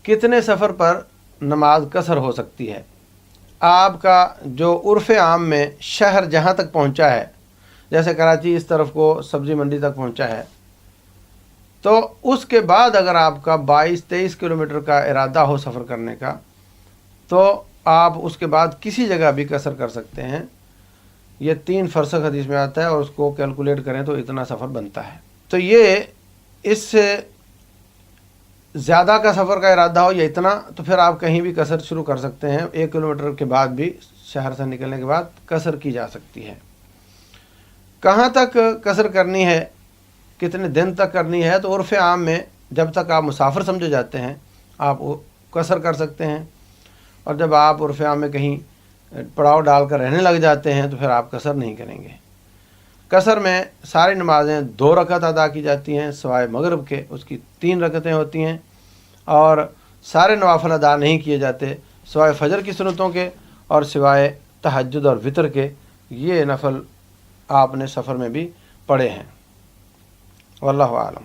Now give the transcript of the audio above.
कितने सफ़र पर नमाज कसर हो सकती है। आपका जो उर्फ़ आम में शहर जहाँ तक पहुँचा है, जैसे कराची इस तरफ को सब्ज़ी मंडी तक पहुँचा है, तो उसके बाद अगर आपका 22-23 किलोमीटर का इरादा हो सफ़र करने का, तो आप उसके बाद किसी जगह भी कसर कर सकते हैं। ये 3 फरसख हदीस में आता है और उसको कैलकुलेट करें तो इतना सफ़र बनता है। तो ये इससे ज़्यादा का सफ़र का इरादा हो या इतना, तो फिर आप कहीं भी कसर शुरू कर सकते हैं। 1 किलोमीटर के बाद भी शहर से निकलने के बाद कसर की जा सकती है। कहाँ तक कसर करनी है, कितने दिन तक करनी है, तो उर्फ़ आम में जब तक आप मुसाफिर समझे जाते हैं आप कसर कर सकते हैं, और जब आप उर्फ़ आम में कहीं पड़ाव डालकर रहने लग जाते हैं तो फिर आप कसर नहीं करेंगे। कसर में सारी नमाज़ें 2 रकत अदा की जाती हैं, सिवाय मगरिब के उसकी 3 रकतें होती हैं, और सारे नवाफिल अदा नहीं किए जाते सिवाय फ़जर की सुन्नतों के और सिवाय तहज्जुद और वितर के। ये नफल आपने सफ़र में भी पढ़े हैं। वल्लाहु आलम।